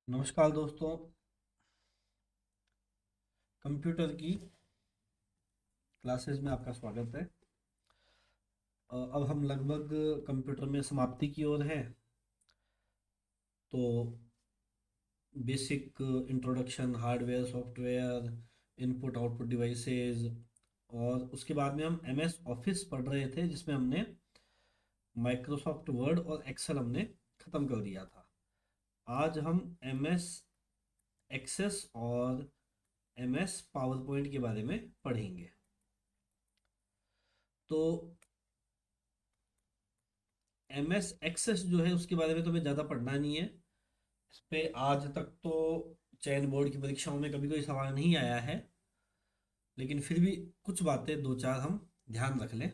नमस्कार दोस्तों। कंप्यूटर की क्लासेस में आपका स्वागत है। अब हम लगभग कंप्यूटर में समाप्ति की ओर हैं। तो basic introduction, hardware, software, input output devices, और उसके बाद में हम एमएस ऑफिस पढ़ रहे थे जिसमें हमने माइक्रोसॉफ्ट वर्ड और एक्सेल हमने ख़त्म कर दिया था। आज हम एमएस एक्सेस और एमएस पावर पॉइंट के बारे में पढ़ेंगे। तो एम एस एक्सेस जो है उसके बारे में तो हमें ज़्यादा पढ़ना नहीं है। इस पे आज तक तो चयन बोर्ड की परीक्षाओं में कभी कोई सवाल नहीं आया है, लेकिन फिर भी कुछ बातें दो चार हम ध्यान रख लें।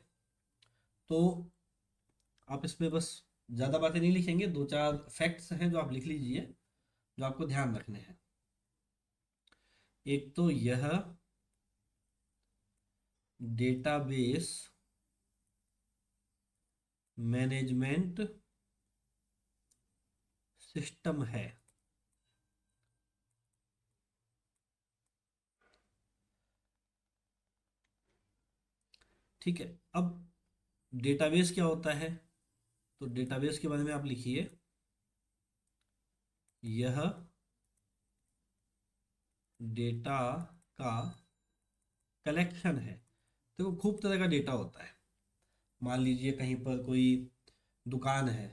तो आप इसमें बस ज़्यादा बातें नहीं लिखेंगे, दो चार फैक्ट्स हैं जो आप लिख लीजिए, जो आपको ध्यान रखने हैं। एक तो यह डेटाबेस मैनेजमेंट सिस्टम है। ठीक है। अब डेटाबेस क्या होता है? तो डेटाबेस के बारे में आप लिखिए, यह डेटा का कलेक्शन है। देखो, खूब तरह का डेटा होता है। मान लीजिए कहीं पर कोई दुकान है,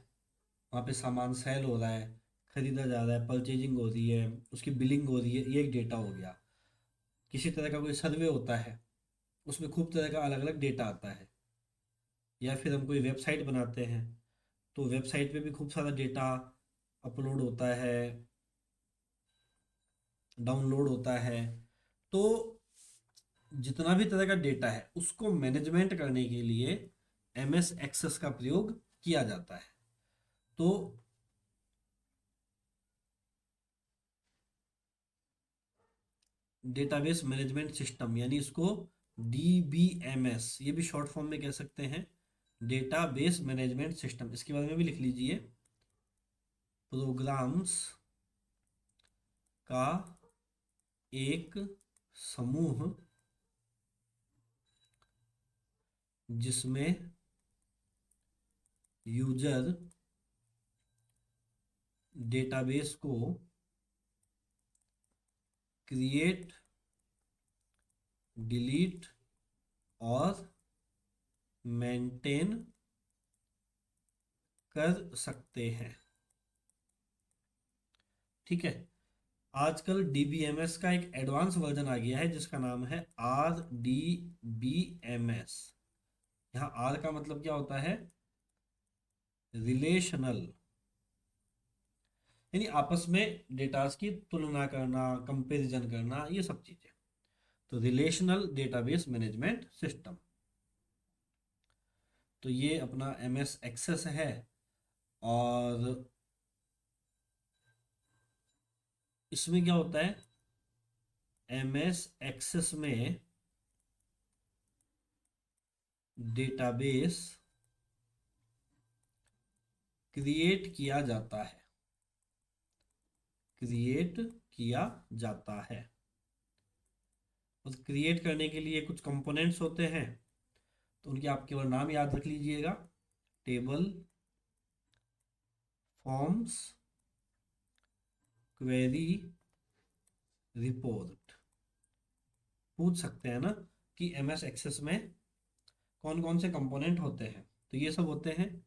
वहाँ पे सामान सेल हो रहा है, खरीदा जा रहा है, परचेजिंग हो रही है, उसकी बिलिंग हो रही है, ये एक डेटा हो गया। किसी तरह का कोई सर्वे होता है, उसमें खूब तरह का अलग अलग डेटा आता है। या फिर हम कोई वेबसाइट बनाते हैं, तो वेबसाइट पे भी खूब सारा डेटा अपलोड होता है, डाउनलोड होता है। तो जितना भी तरह का डेटा है उसको मैनेजमेंट करने के लिए एमएस एक्सेस का प्रयोग किया जाता है। तो डेटाबेस मैनेजमेंट सिस्टम यानी इसको डीबीएमएस, ये भी शॉर्ट फॉर्म में कह सकते हैं, डेटाबेस मैनेजमेंट सिस्टम। इसके बारे में भी लिख लीजिए, प्रोग्राम्स का एक समूह जिसमें यूजर डेटाबेस को क्रिएट, डिलीट और मेंटेन कर सकते हैं। ठीक है। आजकल डीबीएमएस का एक एडवांस वर्जन आ गया है जिसका नाम है RDBMS। यहाँ आर का मतलब क्या होता है? रिलेशनल, यानी आपस में डेटास की तुलना करना, कंपैरिजन करना, ये सब चीजें। तो रिलेशनल डेटाबेस मैनेजमेंट सिस्टम, तो ये अपना एमएस एक्सेस है। और इसमें क्या होता है? एमएस एक्सेस में डेटाबेस क्रिएट किया जाता है, क्रिएट किया जाता है। उस क्रिएट करने के लिए कुछ कंपोनेंट्स होते हैं, तो उनके आप केवल नाम याद रख लीजिएगा। Table, forms, query, report. पूछ सकते हैं ना कि एमएस एक्सेस में कौन कौन से कंपोनेंट होते हैं, तो ये सब होते हैं।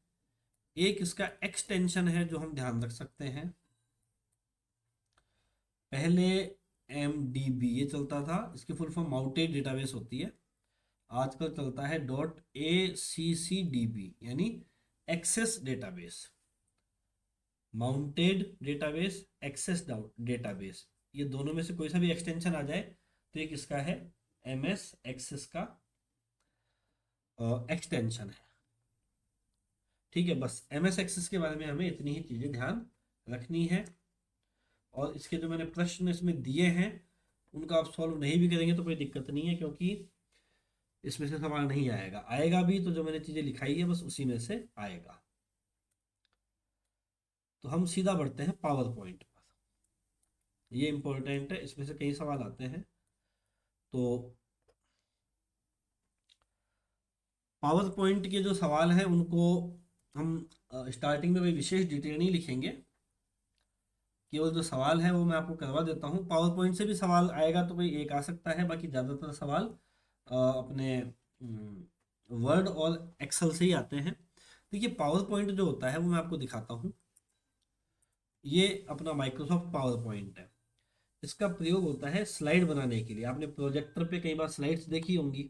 एक इसका एक्सटेंशन है जो हम ध्यान रख सकते हैं। पहले MDB ये चलता था, इसकी फुल फॉर्म माउंटेड डेटाबेस होती है। आजकल चलता है .ACCDB यानी access database. Mounted database, access database, ये दोनों में से कोई सा भी एक्सटेंशन आ जाए तो ये किसका है? एमएस एक्सेस का एक्सटेंशन है। ठीक है। बस एमएस एक्सेस के बारे में हमें इतनी ही चीज़ें ध्यान रखनी है। और इसके जो मैंने प्रश्न इसमें दिए हैं उनका आप सॉल्व नहीं भी करेंगे तो कोई दिक्कत नहीं है, क्योंकि इसमें से सवाल नहीं आएगा। आएगा भी तो जो मैंने चीज़ें लिखाई है बस उसी में से आएगा। तो हम सीधा बढ़ते हैं पावर पॉइंट पर। ये इंपॉर्टेंट है, इसमें से कई सवाल आते हैं। तो पावर पॉइंट के जो सवाल हैं उनको हम स्टार्टिंग में कोई विशेष डिटेल नहीं लिखेंगे, केवल जो सवाल है वो मैं आपको करवा देता हूँ। पावर पॉइंट से भी सवाल आएगा तो कोई एक आ सकता है, बाकी ज़्यादातर सवाल अपने वर्ड और एक्सेल से ही आते हैं। देखिए पावर पॉइंट जो होता है वो मैं आपको दिखाता हूँ। ये अपना माइक्रोसॉफ्ट पावर पॉइंट है। इसका प्रयोग होता है स्लाइड बनाने के लिए। आपने प्रोजेक्टर पे कई बार स्लाइड्स देखी होंगी,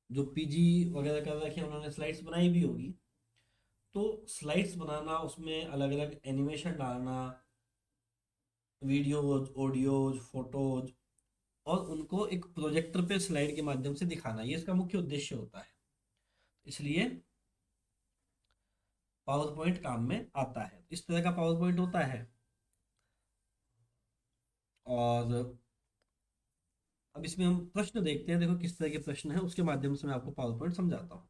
जो पीजी वगैरह कर रखे हैं उन्होंने स्लाइड्स बनाई भी होगी। तो स्लाइड्स बनाना, उसमें अलग अलग एनिमेशन डालना, वीडियोज, ऑडियोज, फोटोज, और उनको एक प्रोजेक्टर पे स्लाइड के माध्यम से दिखाना, ये इसका मुख्य उद्देश्य होता है। इसलिए पावर पॉइंट काम में आता है। इस तरह का पावर पॉइंट होता है। और अब इसमें हम प्रश्न देखते हैं, देखो किस तरह के प्रश्न है, उसके माध्यम से मैं आपको पावर पॉइंट समझाता हूँ।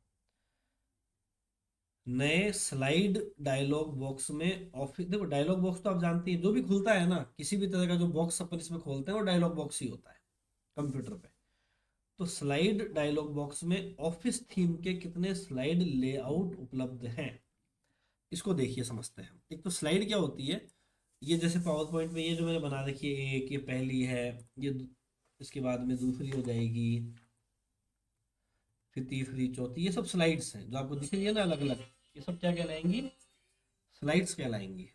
नए स्लाइड डायलॉग बॉक्स में ऑफिस, देखो डायलॉग बॉक्स तो आप जानते हैं, जो भी खुलता है ना, किसी भी तरह का जो बॉक्स अपन इसमें खोलते हैं वो डायलॉग बॉक्स ही होता है कंप्यूटर पे। तो स्लाइड डायलॉग बॉक्स में ऑफिस थीम के कितने स्लाइड लेआउट उपलब्ध हैं, इसको देखिए, समझते हैं। एक तो स्लाइड क्या होती है, ये जैसे पावर पॉइंट में ये जो मैंने बना रखी है, एक ये पहली है, ये इसके बाद में दूसरी हो जाएगी, फिर तीसरी, चौथी, ये सब स्लाइड्स हैं जो आपको दिख रही है ना अलग अलग। ये सब क्या कहलाएंगी, स्लाइड्स कहलाएंगी।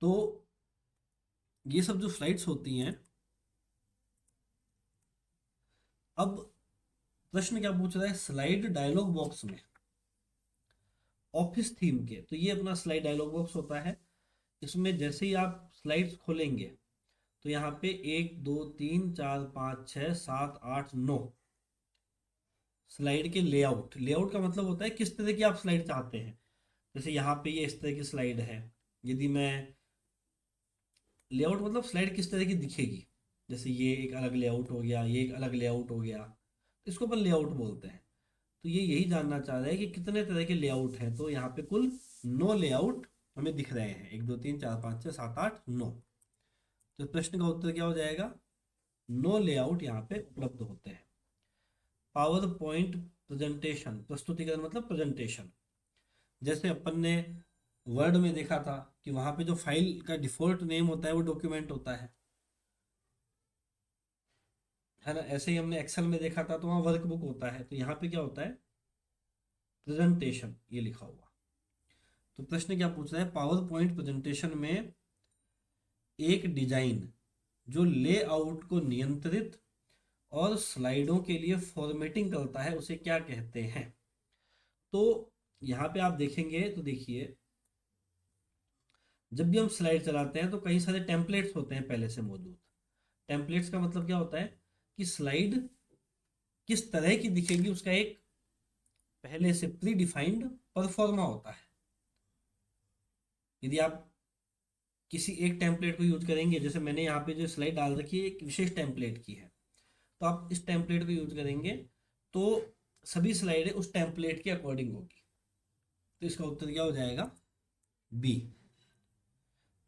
तो ये सब जो स्लाइड्स होती हैं, अब प्रश्न क्या पूछ रहा है, स्लाइड डायलॉग बॉक्स में ऑफिस थीम के, तो ये अपना स्लाइड डायलॉग बॉक्स होता है। इसमें जैसे ही आप स्लाइड्स खोलेंगे तो यहाँ पे 1 2 3 4 5 6 7 8 9 स्लाइड के लेआउट, लेआउट का मतलब होता है किस तरह की आप स्लाइड चाहते हैं। जैसे यहाँ पे ये इस तरह की स्लाइड है, यदि मैं, लेआउट मतलब स्लाइड किस तरह की दिखेगी, जैसे ये एक अलग लेआउट हो गया, ये एक अलग लेआउट हो गया, तो इसको अपन लेआउट बोलते हैं। तो ये यही जानना चाह रहा है कि कितने तरह के लेआउट हैं। तो यहाँ पे कुल 9 लेआउट हमें दिख रहे हैं, 1 2 3 4 5 6 7 8 9। तो प्रश्न का उत्तर क्या हो जाएगा, 9 लेआउट यहाँ पे उपलब्ध होते हैं। पावर पॉइंट प्रेजेंटेशन, प्रस्तुतिकरण मतलब प्रेजेंटेशन, जैसे अपन ने वर्ड में देखा था कि वहां पे जो फाइल का डिफॉल्ट नेम होता है वो डॉक्यूमेंट होता है ना। ऐसे ही हमने एक्सेल में देखा था तो वहाँ वर्कबुक होता है, तो यहाँ पे क्या होता है, प्रेजेंटेशन, ये लिखा हुआ। तो प्रश्न क्या पूछ रहा है, पावर पॉइंट प्रेजेंटेशन में एक डिजाइन जो लेआउट को नियंत्रित और स्लाइडों के लिए फॉर्मेटिंग करता है उसे क्या कहते हैं। तो यहाँ पे आप देखेंगे तो देखिए, जब भी हम स्लाइड चलाते हैं तो कई सारे टेम्पलेट्स होते हैं पहले से मौजूद। टेम्पलेट्स का मतलब क्या होता है कि स्लाइड किस तरह की दिखेगी उसका एक पहले से प्री डिफाइंड परफॉर्मा होता है। यदि आप किसी एक टेम्पलेट को यूज करेंगे, जैसे मैंने यहाँ पे जो स्लाइड डाल रखी है एक विशेष टेम्पलेट की है, तो आप इस टेम्पलेट को यूज करेंगे तो सभी स्लाइडें उस टेम्पलेट के अकॉर्डिंग होगी। तो इसका उत्तर क्या हो जाएगा, बी,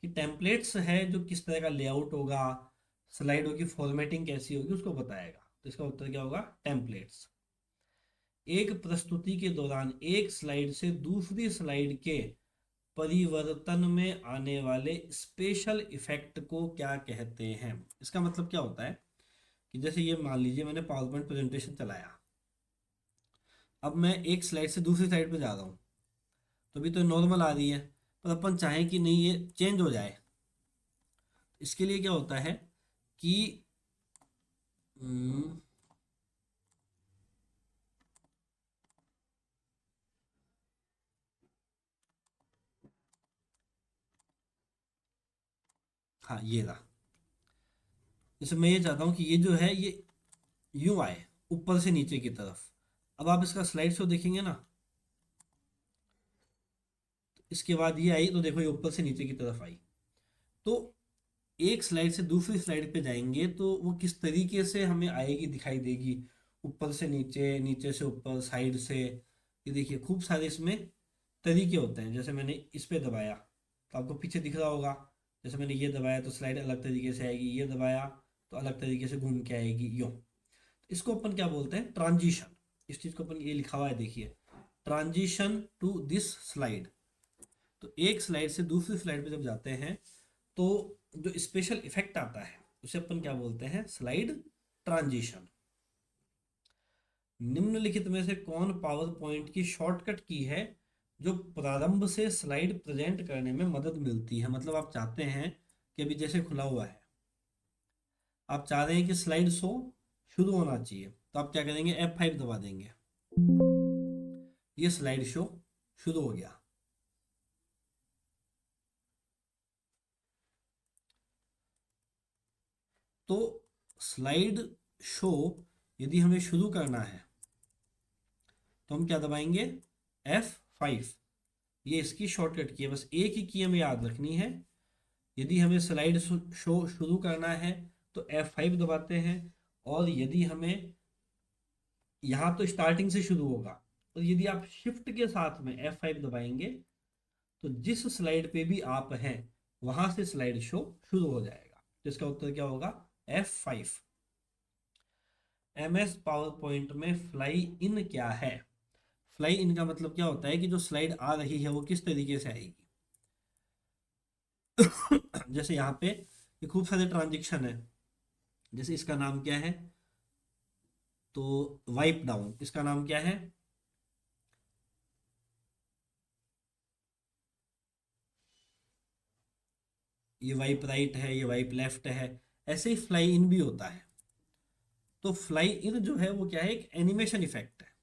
कि टेम्पलेट्स है जो किस तरह का लेआउट होगा, स्लाइडों की फॉर्मेटिंग कैसी होगी उसको बताएगा। तो इसका उत्तर क्या होगा, टेम्पलेट्स। एक प्रस्तुति के दौरान एक स्लाइड से दूसरी स्लाइड के परिवर्तन में आने वाले स्पेशल इफेक्ट को क्या कहते हैं। इसका मतलब क्या होता है कि जैसे ये मान लीजिए मैंने पावर पॉइंट प्रेजेंटेशन चलाया, अब मैं एक स्लाइड से दूसरी स्लाइड पे जा रहा हूँ, तो अभी तो नॉर्मल आ रही है, पर अपन चाहें कि नहीं ये चेंज हो जाए, इसके लिए क्या होता है कि हम्म, हाँ ये रहा, जैसे मैं ये चाहता हूँ कि ये जो है ये यूं आए ऊपर से नीचे की तरफ। अब आप इसका स्लाइड शो देखेंगे ना, इसके बाद ये आई तो देखो ये ऊपर से नीचे की तरफ आई। तो एक स्लाइड से दूसरी स्लाइड पे जाएंगे तो वो किस तरीके से हमें आएगी, दिखाई देगी, ऊपर से नीचे, नीचे से ऊपर, साइड से। ये देखिए खूब सारे इसमें तरीके होते हैं। जैसे मैंने इस पे दबाया तो आपको पीछे दिख रहा होगा, जैसे मैंने ये दबाया तो स्लाइड अलग तरीके से आएगी, ये दबाया तो अलग तरीके से घूम के आएगी, यूँ। इसको अपन क्या बोलते हैं, ट्रांजिशन। इस चीज को अपन, ये लिखा हुआ है देखिए, ट्रांजिशन टू दिस स्लाइड। तो एक स्लाइड से दूसरी स्लाइड पे जब जाते हैं तो जो स्पेशल इफेक्ट आता है उसे अपन क्या बोलते हैं, स्लाइड ट्रांजिशन। निम्नलिखित में से कौन पावर पॉइंट की शॉर्टकट की है जो प्रारंभ से स्लाइड प्रेजेंट करने में मदद मिलती है। मतलब आप चाहते हैं कि अभी जैसे खुला हुआ है, आप चाह रहे हैं कि स्लाइड शो शुरू होना चाहिए, तो आप क्या करेंगे, F5 दबा देंगे, ये स्लाइड शो शुरू हो गया। तो स्लाइड शो यदि हमें शुरू करना है तो हम क्या दबाएंगे, F5। ये इसकी शॉर्टकट की है, बस एक ही की हमें याद रखनी है। यदि हमें स्लाइड शो शुरू करना है तो F5 दबाते हैं, और यदि हमें यहाँ तो स्टार्टिंग से शुरू होगा, और यदि आप शिफ्ट के साथ में F5 दबाएंगे तो जिस स्लाइड पे भी आप हैं वहां से स्लाइड शो शुरू हो जाएगा। तो इसका उत्तर क्या होगा, F5। MS पावर पॉइंट में फ्लाई इन क्या है। फ्लाई इन का मतलब क्या होता है कि जो स्लाइड आ रही है वो किस तरीके से आएगी। जैसे यहाँ पे ये खूब सारे ट्रांजेक्शन है, जैसे इसका नाम क्या है, तो वाइप डाउन, इसका नाम क्या है, ये वाइप राइट है, ये वाइप लेफ्ट है। ऐसे ही फ्लाई इन भी होता है। तो फ्लाई इन जो है वो क्या है, एक एनिमेशन इफेक्ट है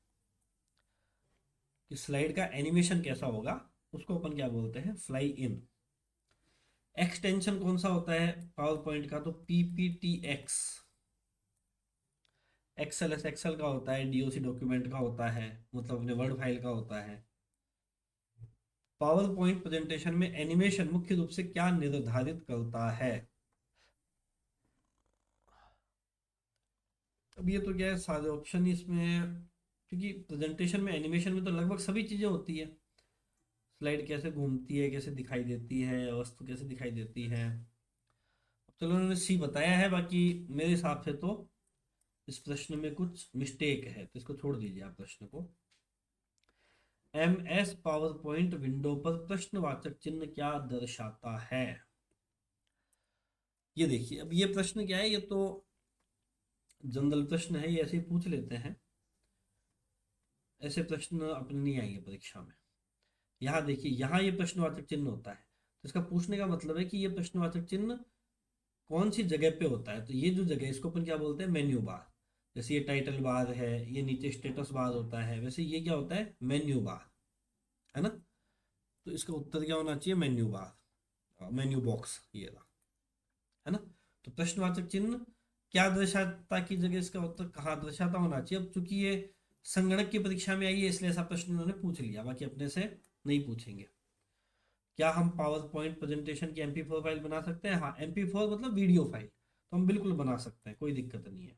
कि स्लाइड का एनिमेशन कैसा होगा, उसको अपन क्या बोलते हैं, फ्लाई इन। एक्सटेंशन कौन सा होता है पावर पॉइंट का, तो PPTX। XLS एक्सेल का होता है, DOC डॉक्यूमेंट का होता है, मतलब अपने वर्ड फाइल का होता है। पावर पॉइंट प्रेजेंटेशन में एनिमेशन मुख्य रूप से क्या निर्धारित करता है। अब ये तो क्या है, सारे ऑप्शन इसमें, क्योंकि प्रेजेंटेशन में एनिमेशन में तो लगभग सभी चीजें होती है। स्लाइड कैसे घूमती है, कैसे दिखाई देती है, वस्तु कैसे दिखाई देती है। चलो उन्होंने सी बताया है, बाकी मेरे हिसाब से तो इस प्रश्न में कुछ मिस्टेक है, तो इसको छोड़ दीजिए आप प्रश्न को। MS पावर पॉइंट विंडो पर प्रश्नवाचक चिन्ह क्या दर्शाता है। ये देखिए, अब ये प्रश्न क्या है, ये तो जनरल प्रश्न है, ये ऐसे ही पूछ लेते हैं। ऐसे प्रश्न अपने नहीं आएंगे परीक्षा में। यहाँ देखिए, यहाँ ये प्रश्नवाचक चिन्ह होता है, तो इसका पूछने का मतलब है कि ये प्रश्नवाचक चिन्ह कौन सी जगह पे होता है। तो ये जो जगह, इसको अपन क्या बोलते हैं, मेन्यू बार। जैसे ये टाइटल बार है, ये नीचे स्टेटस बार होता है, वैसे ये क्या होता है, मेन्यू बार, है ना। तो इसका उत्तर क्या होना चाहिए, मेन्यू बार, मेन्यू बॉक्स, ये रहा, है ना। तो प्रश्नवाचक चिन्ह क्या दर्शाता की जगह इसका उत्तर कहाँ दर्शाता होना चाहिए। अब चूंकि ये संगणक की परीक्षा में आई है इसलिए ऐसा प्रश्न उन्होंने पूछ लिया, बाकी अपने से नहीं पूछेंगे। क्या हम पावर पॉइंट प्रेजेंटेशन की MP4 फाइल बना सकते हैं, हाँ, MP4 मतलब वीडियो फाइल, तो हम बिल्कुल बना सकते हैं, कोई दिक्कत नहीं है।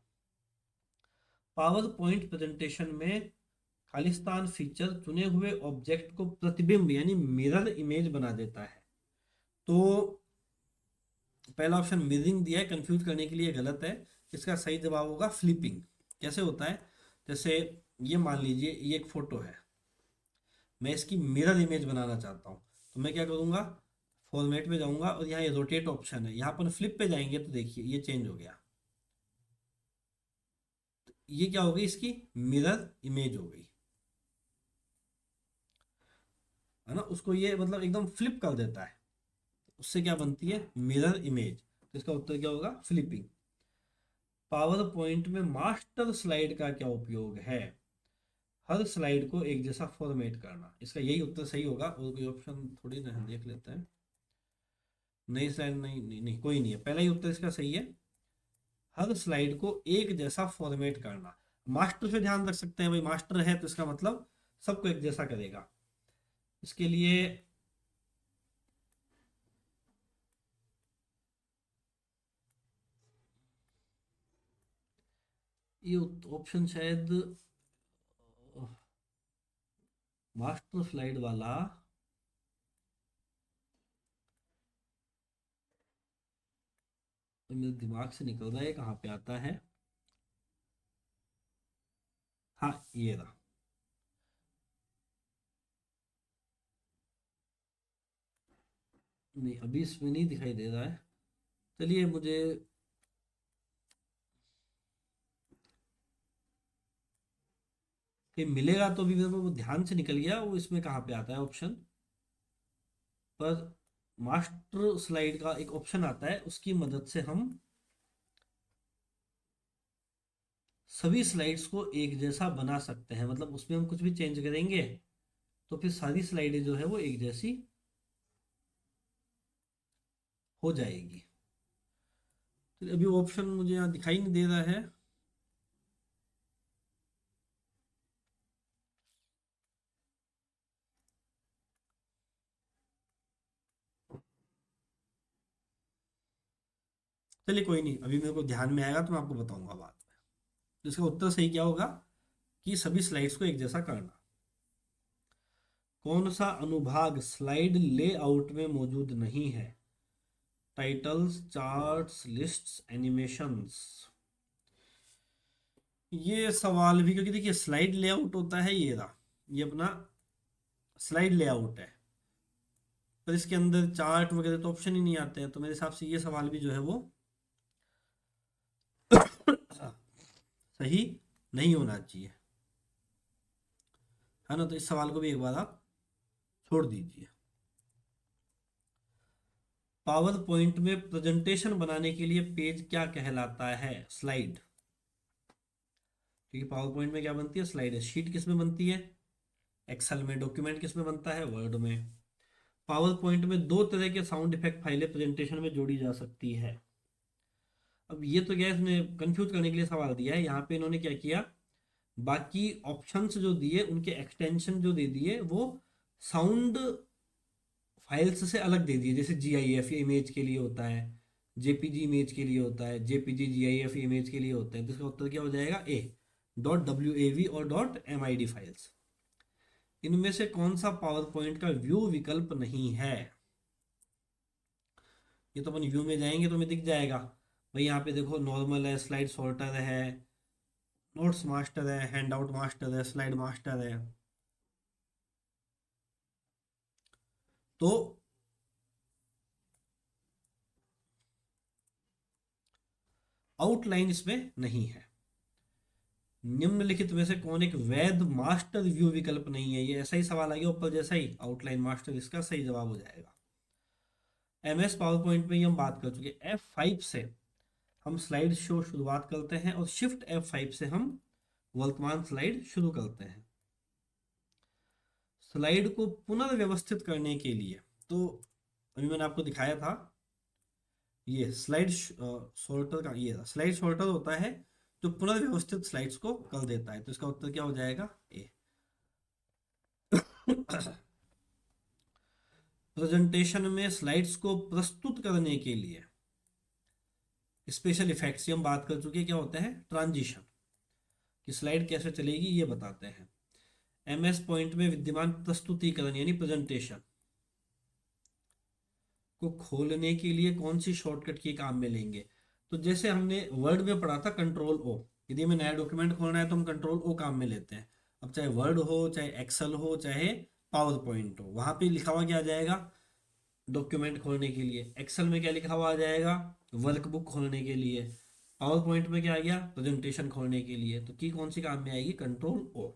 पावर पॉइंट प्रेजेंटेशन में खालिस्तान फीचर चुने हुए ऑब्जेक्ट को प्रतिबिंब यानी मिरर इमेज बना देता है। तो पहला ऑप्शन मिररिंग दिया है, कंफ्यूज करने के लिए गलत है। इसका सही जवाब होगा फ्लिपिंग। कैसे होता है, जैसे ये मान लीजिए ये एक फोटो है, मैं इसकी मिरर इमेज बनाना चाहता हूँ, तो मैं क्या करूँगा, फॉर्मेट में जाऊंगा और यहाँ ये रोटेट ऑप्शन है, यहाँ पर फ्लिप पे जाएंगे तो देखिए ये चेंज हो गया। तो ये क्या हो गई, इसकी मिरर इमेज हो गई, है ना। उसको ये मतलब एकदम फ्लिप कर देता है, उससे क्या बनती है, मिरर इमेज। तो इसका उत्तर क्या होगा, फ्लिपिंग। पावर पॉइंट में मास्टर स्लाइड का क्या उपयोग है, हर स्लाइड को एक जैसा फॉर्मेट करना। इसका यही उत्तर सही होगा, और कोई ऑप्शन थोड़ी ना है, देख लेते हैं। नई स्लाइड, नहीं नहीं नहीं, कोई नहीं है, पहला ही उत्तर इसका सही है। हर स्लाइड को एक जैसा फॉर्मेट करना, मास्टर से ध्यान रख सकते हैं भाई, मास्टर है तो इसका मतलब सबको एक जैसा करेगा। इसके लिए ये ऑप्शन शायद मास्टर स्लाइड वाला, तो मेरे दिमाग से निकल रहा है कहाँ पे आता है। हाँ ये रहा। नहीं अभी इसमें नहीं दिखाई दे रहा है। चलिए मुझे कहीं मिलेगा तो भी मेरे को वो ध्यान से निकल गया वो इसमें कहाँ पे आता है ऑप्शन। पर मास्टर स्लाइड का एक ऑप्शन आता है, उसकी मदद से हम सभी स्लाइड्स को एक जैसा बना सकते हैं। मतलब उसमें हम कुछ भी चेंज करेंगे तो फिर सारी स्लाइडें जो है वो एक जैसी हो जाएगी। तो अभी ऑप्शन मुझे यहाँ दिखाई नहीं दे रहा है। चलिए कोई नहीं, अभी मेरे को ध्यान में आएगा तो मैं आपको बताऊंगा बाद में। तो इसका उत्तर सही क्या होगा कि सभी स्लाइड्स को एक जैसा करना। कौन सा अनुभाग स्लाइड लेआउट में मौजूद नहीं है? Titles, charts, lists, animations. ये सवाल भी, क्योंकि देखिए स्लाइड लेआउट होता है ये रहा, ये अपना स्लाइड लेआउट है, पर इसके अंदर चार्ट वगैरह तो ऑप्शन ही नहीं आते हैं। तो मेरे हिसाब से ये सवाल भी जो है वो सही नहीं होना चाहिए, है ना। तो इस सवाल को भी एक बार आप छोड़ दीजिए। पावर पॉइंट में प्रेजेंटेशन बनाने के लिए पेज क्या कहलाता है? स्लाइड। क्योंकि पावर पॉइंट में क्या बनती है? स्लाइड है। शीट किस में बनती है? एक्सेल में। डॉक्यूमेंट किस में बनता है? वर्ड में। पावर पॉइंट में दो तरह के साउंड इफेक्ट फाइलें प्रेजेंटेशन में जोड़ी जा सकती है। अब ये तो क्या है, इसने कंफ्यूज करने के लिए सवाल दिया है। यहाँ पे इन्होंने क्या किया, बाकी ऑप्शंस जो दिए उनके एक्सटेंशन जो दे दिए वो साउंड फाइल्स से अलग दे दिए। जैसे GIF इमेज के लिए होता है, JPG इमेज के लिए होता है, JPG GIF इमेज के लिए होता है। तो इसका उत्तर क्या हो जाएगा? ए, .wav और .mid फाइल्स। इनमें से कौन सा पावर पॉइंट का व्यू विकल्प नहीं है? ये तो अपन व्यू में जाएंगे तो हमें दिख जाएगा भाई। यहाँ पे देखो, नॉर्मल है, स्लाइड सॉर्टर है, नोट्स मास्टर है, हैंड आउट मास्टर है, स्लाइड मास्टर है। तो आउटलाइन इसमें नहीं है। निम्नलिखित में से कौन एक वैध मास्टर व्यू विकल्प नहीं है? ये ऐसा ही सवाल आ गया ऊपर जैसा ही, आउटलाइन मास्टर इसका सही जवाब हो जाएगा। MS पावर पॉइंट में ये हम बात कर चुके। F5 से हम स्लाइड शो शुरुआत करते हैं और Shift F5 से हम वर्तमान स्लाइड शुरू करते हैं। स्लाइड को पुनर्व्यवस्थित करने के लिए, तो अभी मैंने आपको दिखाया था ये स्लाइड सॉर्टर का, ये स्लाइड सॉर्टर होता है जो पुनर्व्यवस्थित स्लाइड्स को कर देता है। तो इसका उत्तर क्या हो जाएगा? ए। प्रेजेंटेशन में स्लाइड्स को प्रस्तुत करने के लिए स्पेशल इफेक्ट्स, हम बात कर चुके हैं। क्या होता है? ट्रांजिशन, कि स्लाइड कैसे चलेगी ये बताते हैं। MS पॉइंट में विद्यमान प्रस्तुतिकरण यानी प्रेजेंटेशन को खोलने के लिए कौन सी शॉर्टकट की काम में लेंगे? तो जैसे हमने वर्ड में पढ़ा था, Ctrl+O। यदि हमें नया डॉक्यूमेंट खोलना है तो हम Ctrl+O काम में लेते हैं। अब चाहे वर्ड हो, चाहे एक्सेल हो, चाहे पावर पॉइंट हो, वहां पे लिखा हुआ क्या आ जाएगा? डॉक्यूमेंट खोलने के लिए। एक्सेल में क्या लिखा हुआ आ जाएगा? वर्कबुक खोलने के लिए। पावर पॉइंट में क्या आ गया? प्रेजेंटेशन खोलने के लिए। तो की कौन सी काम में आएगी? Ctrl+O।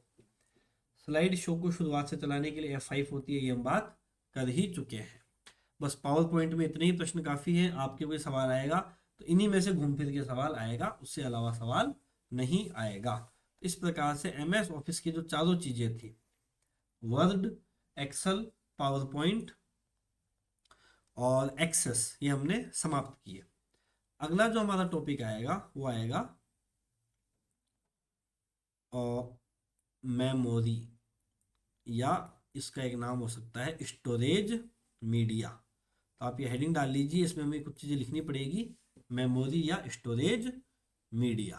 स्लाइड शो को शुरुआत से चलाने के लिए F5 होती है, ये हम बात कर ही चुके हैं। बस पावर पॉइंट में इतने ही प्रश्न काफी हैं। आपके कोई सवाल आएगा तो इन्हीं में से घूम फिर के सवाल आएगा, उससे अलावा सवाल नहीं आएगा। इस प्रकार से MS ऑफिस की जो चारों चीजें थी, वर्ड, एक्सेल, पावर पॉइंट और एक्सेस, ये हमने समाप्त किए। अगला जो हमारा टॉपिक आएगा वो आएगा और मेमोरी, या इसका एक नाम हो सकता है स्टोरेज मीडिया। तो आप ये हेडिंग डाल लीजिए, इसमें हमें कुछ चीज़ें लिखनी पड़ेगी, मेमोरी या स्टोरेज मीडिया।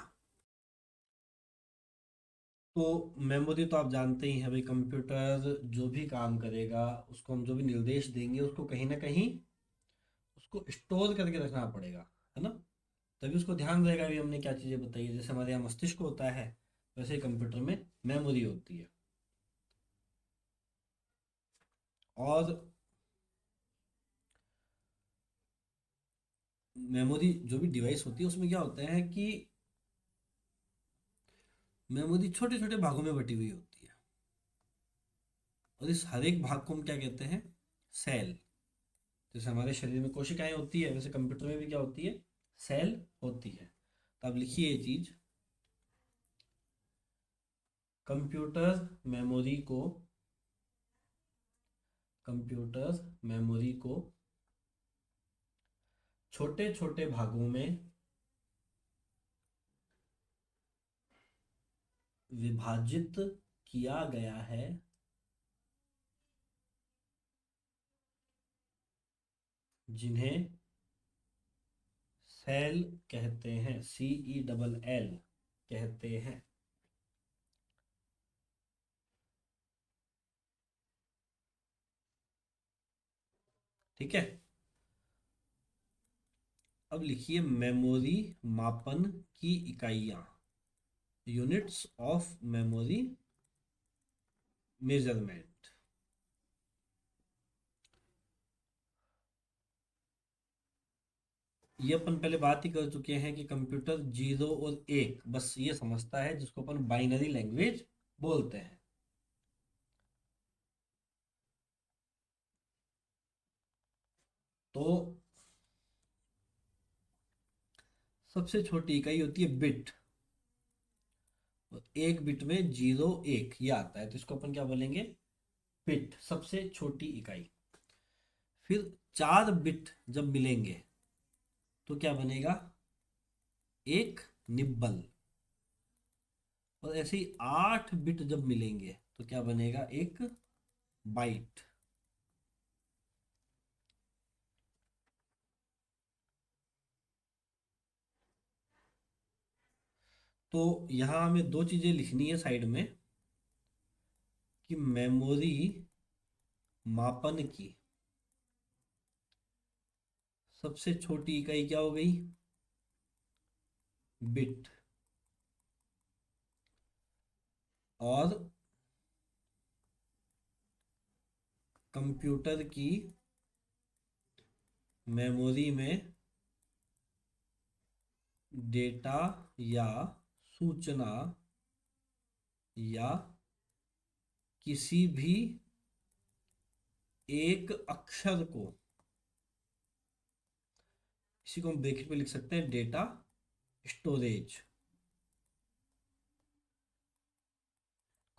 तो मेमोरी तो आप जानते ही हैं भाई, कंप्यूटर जो भी काम करेगा उसको हम जो भी निर्देश देंगे उसको कहीं ना कहीं उसको स्टोर करके रखना पड़ेगा, है ना। तभी उसको ध्यान रहेगा भी हमने क्या चीज़ें बताई है। जैसे हमारे यहाँ मस्तिष्क होता है, वैसे ही कंप्यूटर में मेमोरी होती है। और मेमोरी जो भी डिवाइस होती है उसमें क्या होता है कि मेमोरी छोटे छोटे भागों में बटी हुई होती है, और इस हर एक भाग को हम क्या कहते हैं, सेल। जैसे हमारे शरीर में कोशिकाएं होती है, वैसे कंप्यूटर में भी क्या होती है, सेल होती है। तो अब लिखिए ये चीज, कंप्यूटर मेमोरी को, कंप्यूटर मेमोरी को छोटे छोटे भागों में विभाजित किया गया है, जिन्हें सेल कहते हैं, CELL कहते हैं। ठीक है। अब लिखिए मेमोरी मापन की इकाइयां, यूनिट्स ऑफ मेमोरी मेजरमेंट। ये अपन पहले बात ही कर चुके हैं कि कंप्यूटर 0 और 1 बस ये समझता है, जिसको अपन बाइनरी लैंग्वेज बोलते हैं। तो सबसे छोटी इकाई होती है बिट, और एक बिट में 0 1 ये आता है, तो इसको अपन क्या बोलेंगे, बिट, सबसे छोटी इकाई। फिर 4 बिट जब मिलेंगे तो क्या बनेगा, एक निब्बल। और ऐसे ही 8 बिट जब मिलेंगे तो क्या बनेगा, एक बाइट। तो यहाँ हमें दो चीजें लिखनी है साइड में, कि मेमोरी मापन की सबसे छोटी इकाई क्या हो गई, बिट। और कंप्यूटर की मेमोरी में डेटा या सूचना या किसी भी एक अक्षर को, इसी को हम ब्रैकेट में लिख सकते हैं, डेटा स्टोरेज,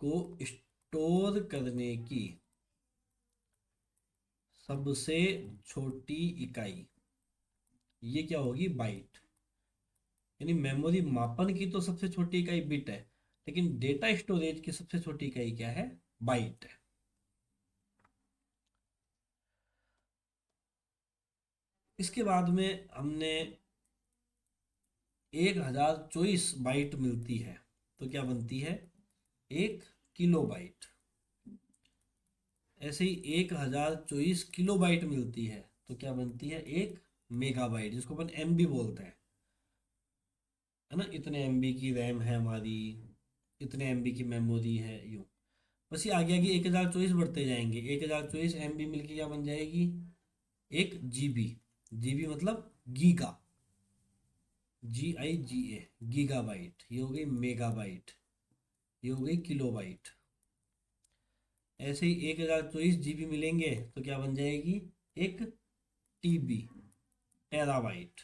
को स्टोर करने की सबसे छोटी इकाई, ये क्या होगी, बाइट। यानी मेमोरी मापन की तो सबसे छोटी इकाई बिट है, लेकिन डेटा स्टोरेज की सबसे छोटी इकाई क्या है, बाइट है। इसके बाद में हमने 1024 बाइट मिलती है, तो क्या बनती है, 1 किलोबाइट। ऐसे ही 1024 किलोबाइट मिलती है तो क्या बनती है, 1 मेगाबाइट, जिसको अपन MB बोलते हैं, है ना। इतने MB की रैम है हमारी, इतने MB की मेमोरी है, यूं। बस ये आगे आगे 1024 बढ़ते जाएंगे, 1024 MB मिलके क्या बन जाएगी, 1 GB। GB मतलब गीगा, GIGA, गीगाबाइट। ये हो गई मेगाबाइट, ये हो गई किलोबाइट। ऐसे ही 1024 GB मिलेंगे तो क्या बन जाएगी, 1 TB, टेराबाइट।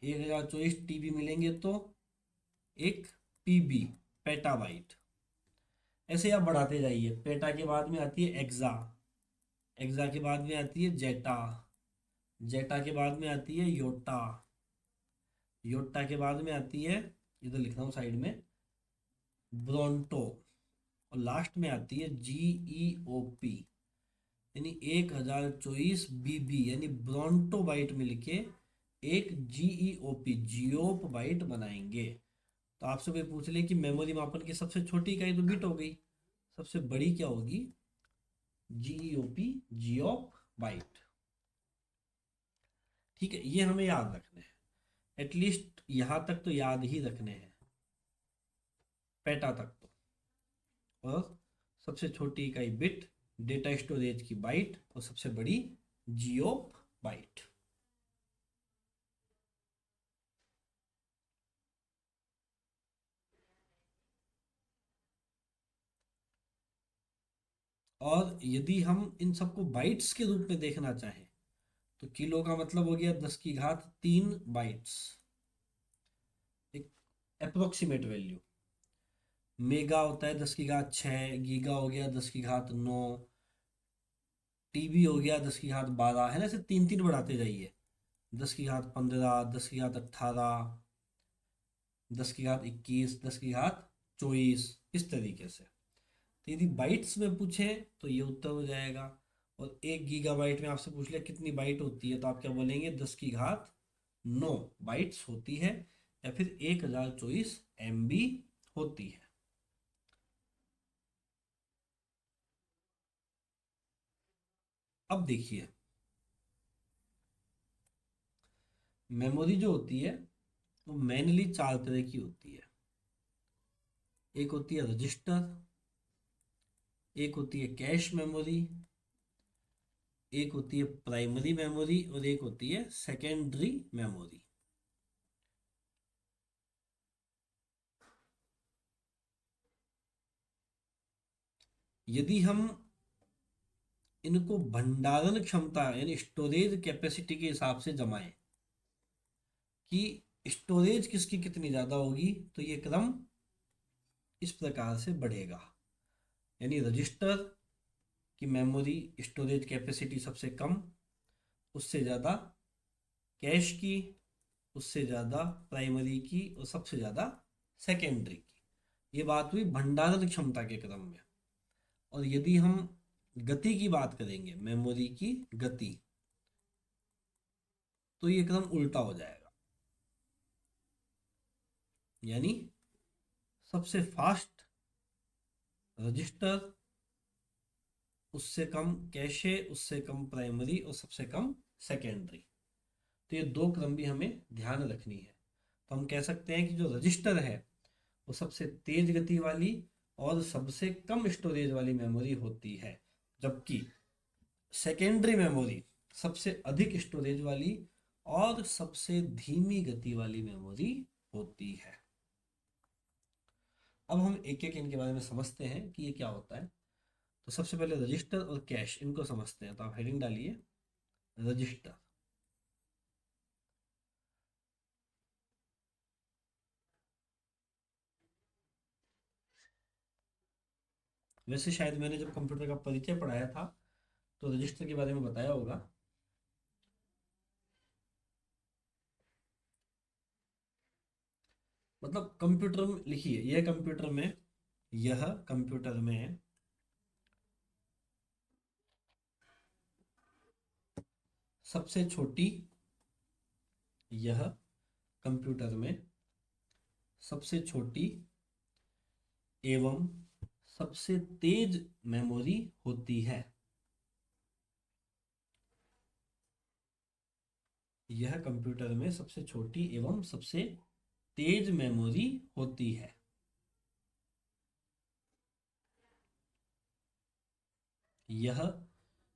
1024 TB मिलेंगे तो 1 PB, पेटाबाइट। ऐसे आप बढ़ाते जाइए, पेटा के बाद में आती है एक्सा, एक्सा के बाद में आती है जेटा, जेटा के बाद में आती है योटा, योटा के बाद में आती है, इधर लिख रहा हूँ साइड में, ब्रोंटो। और लास्ट में आती है GEOP, यानी 1024 BB, यानी ब्रोंटो बाइट मिलके एक GEOP, जियोप बाइट बनाएंगे। तो आपसे कोई पूछ ले कि मेमोरी मापन की सबसे छोटी इकाई तो बिट हो गई, सबसे बड़ी क्या होगी, GEOP, जियोप बाइट। ठीक है, ये हमें याद रखना है। एटलीस्ट यहाँ तक तो याद ही रखने हैं, पेटा तक तो। और सबसे छोटी इकाई बिट, डेटा स्टोरेज की बाइट, और सबसे बड़ी जियोप बाइट। और यदि हम इन सबको बाइट्स के रूप में देखना चाहें तो किलो का मतलब हो गया 10⁻³ एक अप्रोक्सीमेट वैल्यू। मेगा होता है 10⁻6, गीगा हो गया 10⁻9, टीबी हो गया 10⁻12, है ना। ऐसे तीन तीन बढ़ाते जाइए, 10⁻15, 10⁻18, 10⁻21, 10⁻24, इस तरीके से। तो यदि बाइट्स में पूछे तो ये उत्तर हो जाएगा। और 1 गीगाबाइट में आपसे पूछ लिया कितनी बाइट होती है, तो आप क्या बोलेंगे, 10⁻9 बाइट्स होती है, या फिर 1024 MB होती है। अब देखिए, मेमोरी जो होती है वो मेनली चार तरह की होती है। एक होती है रजिस्टर, एक होती है कैश मेमोरी, एक होती है प्राइमरी मेमोरी, और एक होती है सेकेंडरी मेमोरी। यदि हम इनको भंडारण क्षमता यानी स्टोरेज कैपेसिटी के हिसाब से जमाएं कि स्टोरेज किसकी कितनी ज़्यादा होगी, तो ये क्रम इस प्रकार से बढ़ेगा। यानी रजिस्टर की मेमोरी स्टोरेज कैपेसिटी सबसे कम, उससे ज़्यादा कैश की, उससे ज़्यादा प्राइमरी की, और सबसे ज़्यादा सेकेंडरी की। ये बात हुई भंडारण क्षमता के क्रम में। और यदि हम गति की बात करेंगे, मेमोरी की गति, तो ये क्रम उल्टा हो जाएगा। यानी सबसे फास्ट रजिस्टर, उससे कम कैशे, उससे कम प्राइमरी, और सबसे कम सेकेंडरी। तो ये दो क्रम भी हमें ध्यान रखनी है। तो हम कह सकते हैं कि जो रजिस्टर है वो सबसे तेज गति वाली और सबसे कम स्टोरेज वाली मेमोरी होती है, जबकि सेकेंडरी मेमोरी सबसे अधिक स्टोरेज वाली और सबसे धीमी गति वाली मेमोरी होती है। अब हम एक एक इनके बारे में समझते हैं कि ये क्या होता है। तो सबसे पहले रजिस्टर और कैश, इनको समझते हैं। तो आप हेडिंग डालिए रजिस्टर। वैसे शायद मैंने जब कंप्यूटर का परिचय पढ़ाया था तो रजिस्टर के बारे में बताया होगा। मतलब कंप्यूटर में लिखिए, यह कंप्यूटर में सबसे छोटी, यह कंप्यूटर में सबसे छोटी एवं सबसे तेज मेमोरी होती है। यह कंप्यूटर में सबसे छोटी एवं सबसे तेज मेमोरी होती है। यह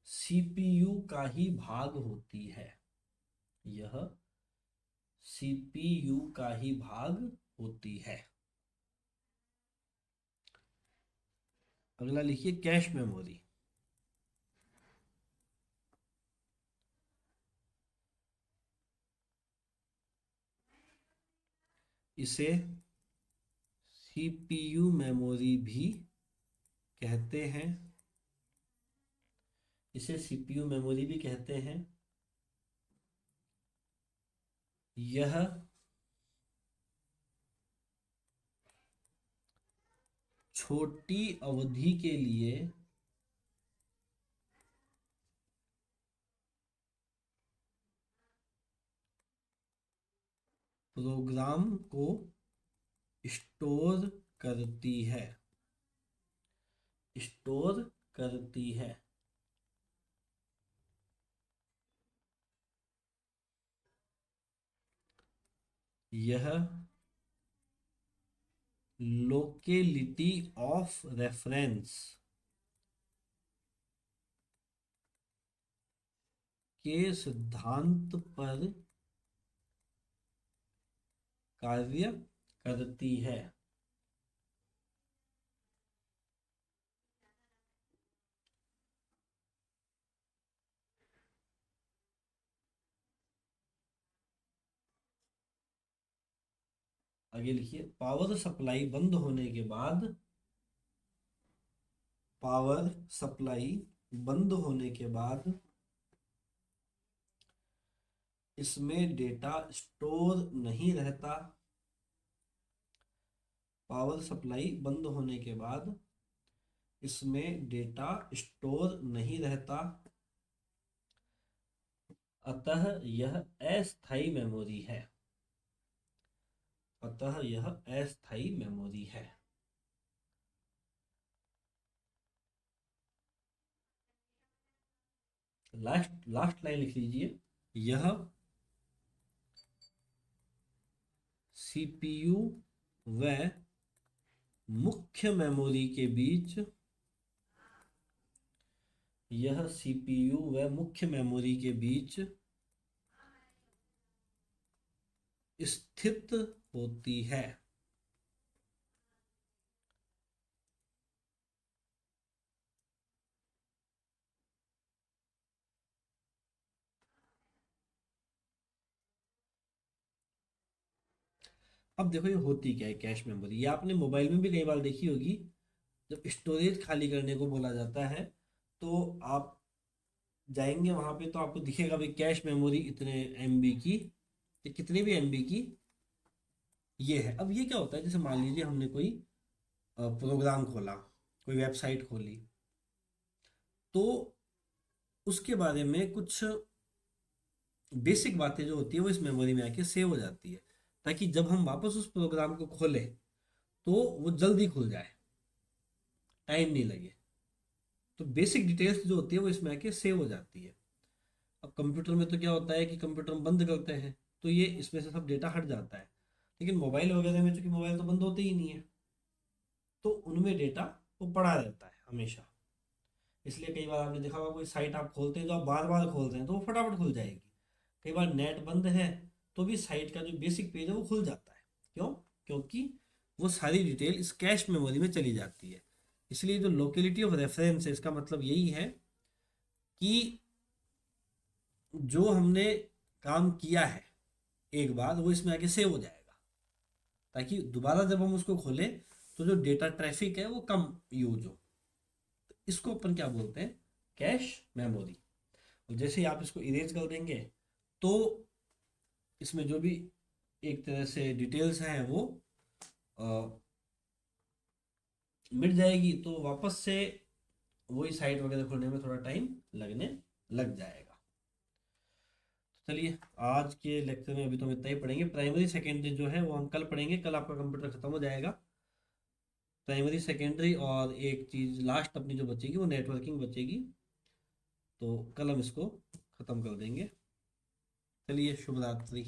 सीपीयू का ही भाग होती है। यह सीपीयू का ही भाग होती है। अगला लिखिए कैश मेमोरी। इसे सीपीयू मेमोरी भी कहते हैं। इसे सीपीयू मेमोरी भी कहते हैं। यह छोटी अवधि के लिए प्रोग्राम को स्टोर करती है। स्टोर करती है। यह लोकेलिटी ऑफ रेफरेंस के सिद्धांत पर कार्य करती है। आगे लिखिए, पावर सप्लाई बंद होने के बाद, पावर सप्लाई बंद होने के बाद इसमें डेटा स्टोर नहीं रहता। पावर सप्लाई बंद होने के बाद इसमें डेटा स्टोर नहीं रहता, अतः यह अस्थायी मेमोरी है। अतः यह अस्थायी मेमोरी है। लास्ट लास्ट लाइन लिख लीजिए, यह सीपीयू व मुख्य मेमोरी के बीच, यह सीपीयू व मुख्य मेमोरी के बीच स्थित होती है। अब देखो ये होती क्या है कैश मेमोरी, ये आपने मोबाइल में भी कई बार देखी होगी। जब स्टोरेज खाली करने को बोला जाता है तो आप जाएंगे वहां पे तो आपको दिखेगा भाई कैश मेमोरी इतने एमबी की, ये कितने भी एमबी की ये है। अब ये क्या होता है, जैसे मान लीजिए हमने कोई प्रोग्राम खोला, कोई वेबसाइट खोली, तो उसके बारे में कुछ बेसिक बातें जो होती है वो इस मेमोरी में आके सेव हो जाती है, ताकि जब हम वापस उस प्रोग्राम को खोलें तो वो जल्दी खुल जाए, टाइम नहीं लगे। तो बेसिक डिटेल्स जो होती है वो इसमें आके सेव हो जाती है। अब कंप्यूटर में तो क्या होता है कि कंप्यूटर हम बंद करते हैं तो ये इसमें से सब डेटा हट जाता है, लेकिन मोबाइल वगैरह में चूंकि मोबाइल तो बंद होते ही नहीं है तो उनमें डेटा वो पड़ा रहता है हमेशा। इसलिए कई बार आपने देखा होगा कोई साइट आप खोलते हैं तो आप बार बार खोलते हैं तो वो फटाफट खुल जाएगी। कई बार नेट बंद है तो भी साइट का जो बेसिक पेज है वो खुल जाता है। क्यों? क्योंकि वो सारी डिटेल इस कैश मेमोरी में चली जाती है। इसलिए जो लोकेलिटी ऑफ रेफरेंस है इसका मतलब यही है कि जो हमने काम किया है एक बार वो इसमें आके सेव हो जाएगा, ताकि दोबारा जब हम उसको खोलें तो जो डेटा ट्रैफिक है वो कम यूज हो। इसको अपन क्या बोलते हैं, कैश मेमोरी। और जैसे ही आप इसको इरेज कर देंगे तो इसमें जो भी एक तरह से डिटेल्स हैं वो मिट जाएगी, तो वापस से वही साइट वगैरह खोलने में थोड़ा टाइम लगने लग जाएगा। तो चलिए आज के लेक्चर में अभी तो हम इतना ही पढ़ेंगे। प्राइमरी सेकेंडरी जो है वो हम कल पढ़ेंगे, कल आपका कंप्यूटर खत्म हो जाएगा। प्राइमरी सेकेंडरी और एक चीज़ लास्ट अपनी जो बचेगी वो नेटवर्किंग बचेगी, तो कल हम इसको ख़त्म कर देंगे। चलिए शुभ रात्रि।